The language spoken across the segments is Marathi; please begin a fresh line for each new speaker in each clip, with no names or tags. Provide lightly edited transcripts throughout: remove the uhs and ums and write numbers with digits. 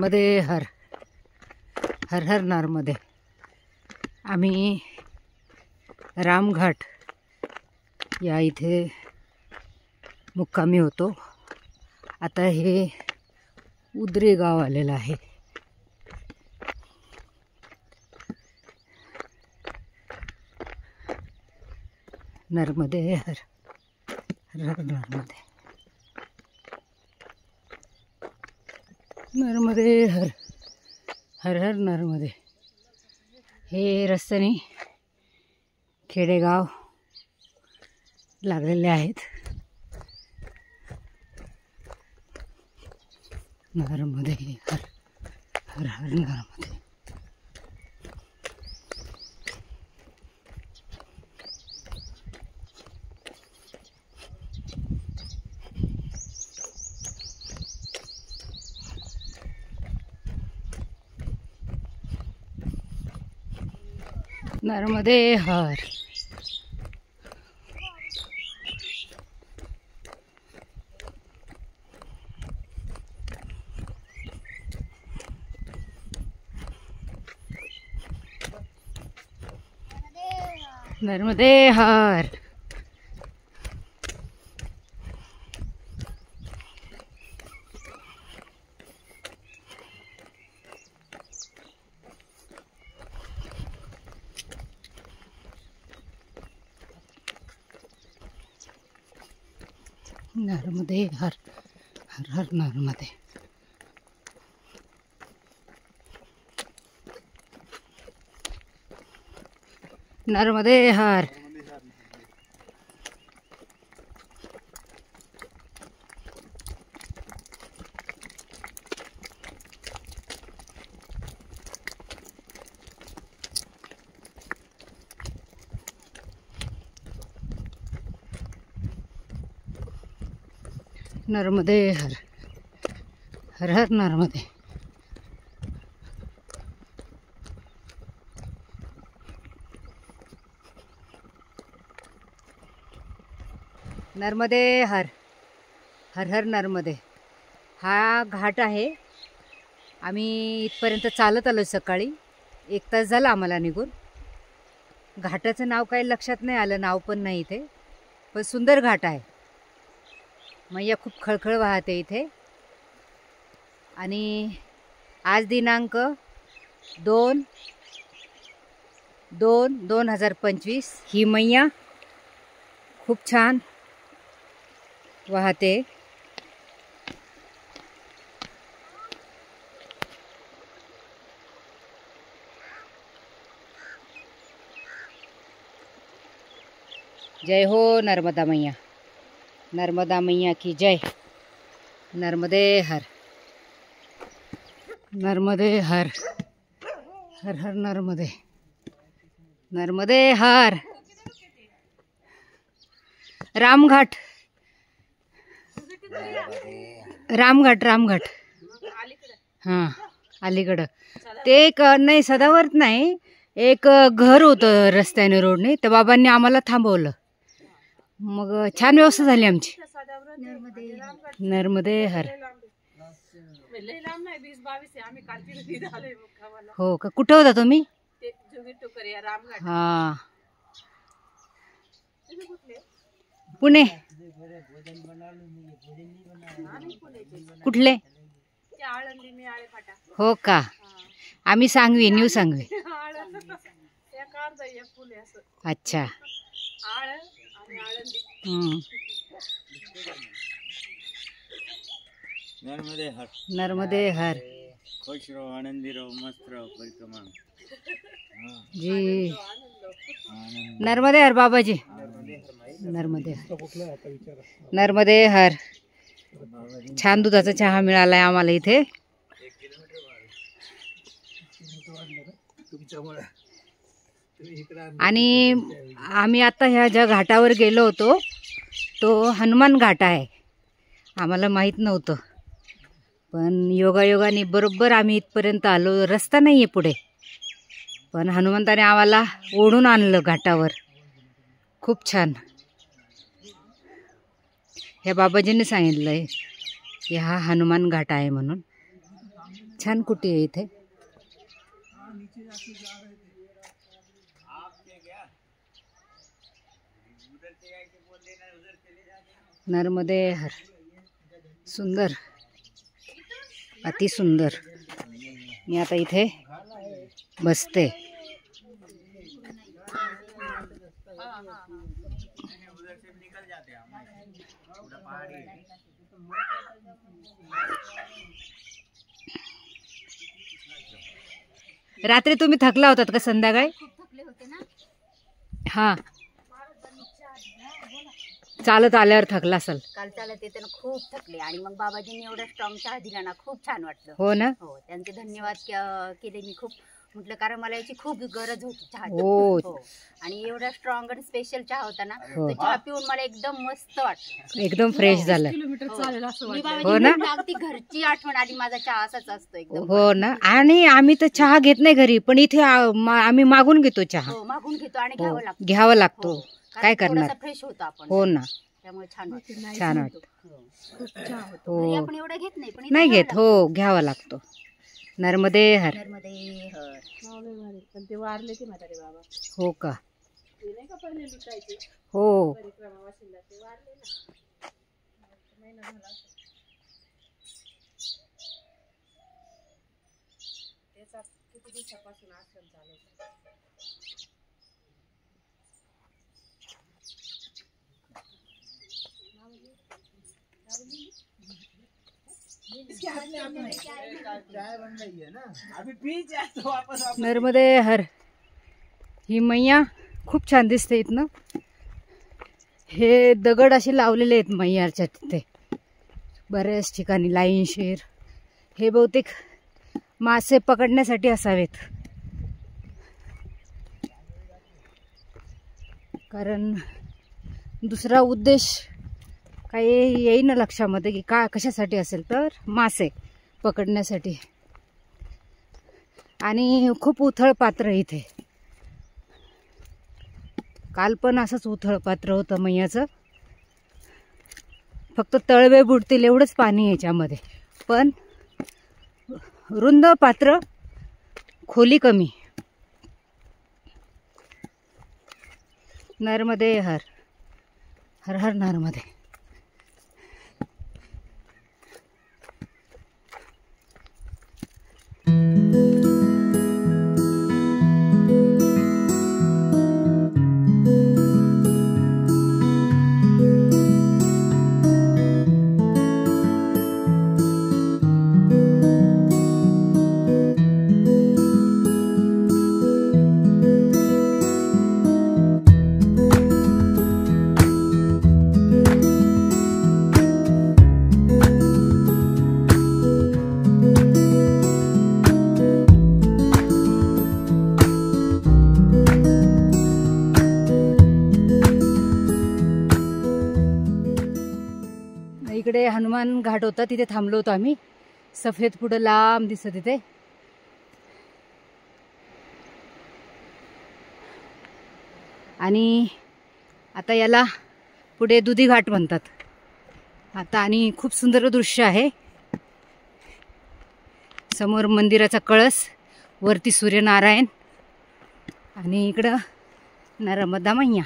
नर्मदे हर हर हर नर्मदे। आम्ही रामघाट या इथे मुक्कामी होतो। आता हे उद्रे गाव आलेलं आहे। नर्मदे हर हर हर नर्मदे, नर्मदे हर हर हर नर्मदे। हे रस्त्याने खेडेगाव लागलेले आहेत। नर्मदे हर हर हर नर्मदे। नर्मदे हर नर्मदे हर। नर्मदे हर हर हर नर्मदे। नर्मदे हर नर्मदे हर हर हर नर्मदे। नर्मदे हर हर हर नर्मदे। हा घाट आहे। आम्ही इथपर्यंत चालत आलो सकाळी, 1 तास झाला आम्हाला निघून। घाटाचं नाव काही लक्षात नाही आलं, नाव पण नाही इथे, पण सुंदर घाट आहे। मैया खूप खळखळ वाहते इथे। आणि आज दिनांक 2/2/2025 ही मैया खूप छान वाहते। जय हो नर्मदा मैया, नर्मदा मैया की जय। नर्मदे हर नर्मदे हर हर हर नर्मदे। नर्मदे हर रामघाट रामघाट रामघाट। हां अलीकडं ते एक नाही, सदावर्त नाही, एक घर होतं रस्त्याने रोडने, त्या बाबांनी आम्हाला थांबवलं। मग छान व्यवस्था झाली आमची। नर्मदे हर। हो का, कुठं होता तुम्ही? हां पुणे। कुठले? हो का, आम्ही सांगवी, न्यू सांगवी। अच्छा।
नर्मदे हर
नर्मदे हर।
खुश रहो, आनंदी रहो, मस्त रहो, परिक्रमा
जी। नर्मदे हर बाबाजी। नर्मदे हर नर्मदे हर। छान दुधाचा चहा मिळालाय आम्हाला इथे। आणि आम्ही आता ह्या ज्या घाटावर गेलो होतो तो हनुमान घाट आहे। आम्हाला माहीत नव्हतं, पण योगायोगाने बरोबर आम्ही इथपर्यंत आलो। रस्ता नाही आहे पुढे, पण हनुमंताने आम्हाला ओढून आणलं घाटावर। खूप छान। ह्या बाबाजींनी सांगितलंय की हा हनुमान घाट आहे म्हणून। छान कुटी आहे इथे. नर्मदे हर. सुंदर, अति सुंदर. मी आता इथे बसते. रात्री तुम्ही थकला होतात का संध्याकाळी? हा, चालत आल्यावर थकला असाल.
काल चालत येताना खूप थकले आणि मग बाबाजींनी एवढा स्ट्रॉंग चहा दिला ना, खूप छान वाटलं.
हो ना.
हो, त्यांचे धन्यवाद केले मी खूप. म्हटलं कारण मला याची खूप गरज होती चहाची.
हो.
आणि एवढा स्ट्रॉंग आणि स्पेशल चहा होता ना,
हो.
तो चहा पिऊन मला एकदम मस्त वाटलं.
एकदम फ्रेश झालं. हो ना.
अगदी घरची आठवण आली. माझा चहा असाच असतो एकदम.
हो ना. आणि आम्ही तर चहा घेत नाही घरी, पण इथे आम्ही मागून घेतो चहा.
हो, मागून घेतो आणि
हो,
घ्यावं लागतो.
घ्यावा लागतो. काय
कारण
करणार.
थोडासा फ्रेश होतो आपण.
हो ना.
त्यामुळे छान वाटतं.
छान वाटतं.
घरी
हो,
आपण एवढं घेत नाही, पण इथे
नाही
घ्यावं
घेत. हो, घ्यावा लागतो. नर्मदे हर.
लागतं. नर्मदे हर.
पण ते वारले की म्हातारे बाबा,
हो का.
ते नाही का पहिले लुटायचे
हो.
परिक्रमा वाशिंदा, ते वारले ना. महिना झाला असेल. त्याचा किती दिवसापासून आश्रम चालू होता.
नर्मदे हर. ही मैया खूप छान दिसते इथनं. हे दगड असे लावलेले आहेत मैयाच्या तिथे बऱ्याच ठिकाणी लाईनशीर. हे बहुतेक मासे पकडण्यासाठी असावेत, कारण दुसरा उद्देश काही येईना लक्षामध्ये की का कशासाठी असेल, तर मासे पकडण्यासाठी. आणि खूप उथळ पात्र इथे. काल पण असंच उथळ पात्र होतं मैयाचं. फक्त तळवे बुडतील एवढंच पाणी याच्यामध्ये, पण रुंद पात्र, खोली कमी. नर्मदे हर. हर हर नर्मदे. इकडे हनुमान घाट होता, तिथे थांबलो होतो आम्ही. सफेद पुढं लांब दिसत तिथे. आणि आता याला पुढे दुधी घाट म्हणतात आता. आणि खूप सुंदर दृश्य आहे. समोर मंदिराचा कळस, वरती सूर्यनारायण आणि इकडं नर्मदा मैया.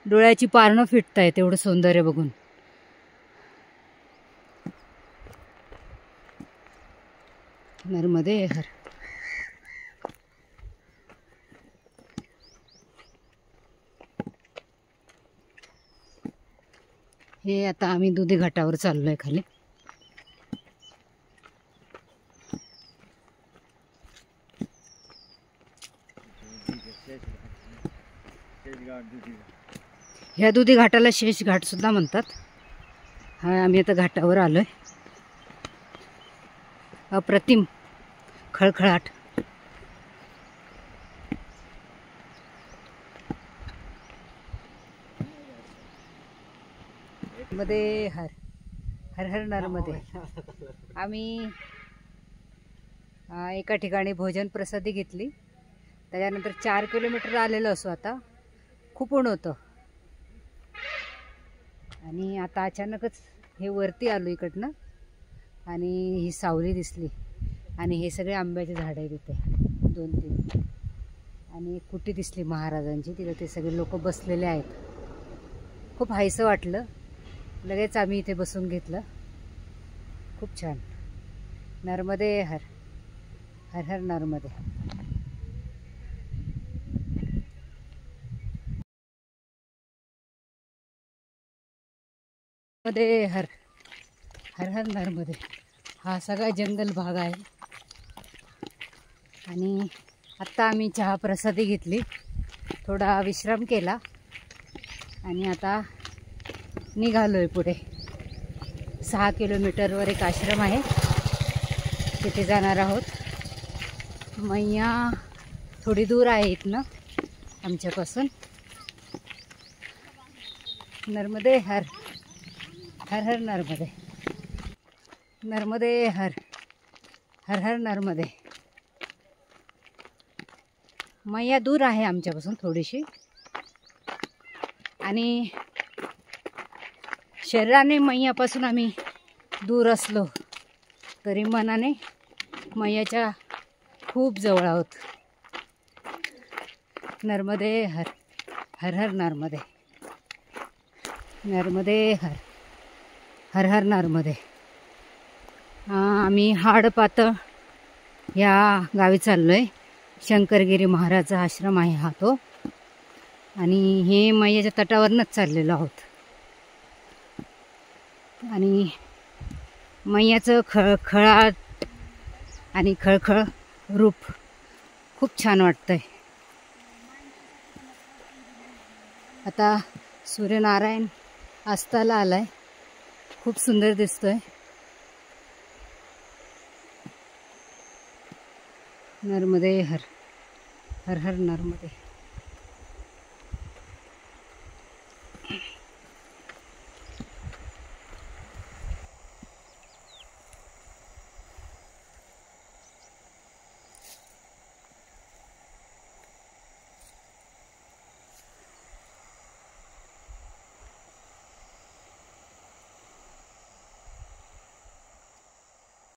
डोळ्याची पारणं फिटतायत एवढं सौंदर्य बघून. नर्मदे हर. हे आता आम्ही दुधी घाटावर चाललोय खाली. ह्या दुधी घाटाला शेष घाट सुद्धा म्हणतात. हा, आम्ही आता घाटावर आलोय. अप्रतिम खळखळाट. मध्ये हर. हर हर नर्मदे. आम्ही एका ठिकाणी भोजन प्रसादी घेतली. त्याच्यानंतर 4 किलोमीटर आलेलो असो. आता खूप ऊन होतं आणि आता अचानकच हे वरती आलो इकडनं आणि ही सावली दिसली आणि हे सगळे आंब्याचे झाडं आहेत इथे 2-3 आणि एक कुटी दिसली महाराजांची, तिथं ते सगळे लोक बसलेले आहेत. खूप हायसं वाटलं. लगेच आम्ही इथे बसून घेतलं. खूप छान. नर्मदे हर हर हर नर्मदे. नर्मदे हर हर हर नर्मदे. हा सगळा जंगल भाग आहे आणि आत्ता आम्ही चहा प्रसादी घेतली, थोडा विश्राम केला आणि आता निघालोय पुढे. 6 किलोमीटरवर एक आश्रम आहे, तिथे जाणार आहोत. मैया थोडी दूर आहे इथनं आमच्यापासून. नर्मदे हर हर हर नर्मदे. नर्मदे हर हर हर नर्मदे. मैया दूर आहे आमच्यापासून थोडीशी आणि शरीराने मैयापासून आम्ही दूर असलो तरी मनाने मैयाच्या खूप जवळ आहोत. नर्मदे हर हर हर नर्मदे. नर्मदे हर हर हर नर्मदे. आम्ही हाडपातळ या गावी चाललो आहे. शंकरगिरी महाराजचा आश्रम आहे हा तो, आणि हे मैयाच्या तटावरनंच चाललेलो आहोत. आणि मैयाचं खळखळाट आणि खळखळ रूप खूप छान वाटतंय. आता सूर्यनारायण अस्ताला आलाय, खूप सुंदर दिसतोय. नर्मदे हर हर हर नर्मदे.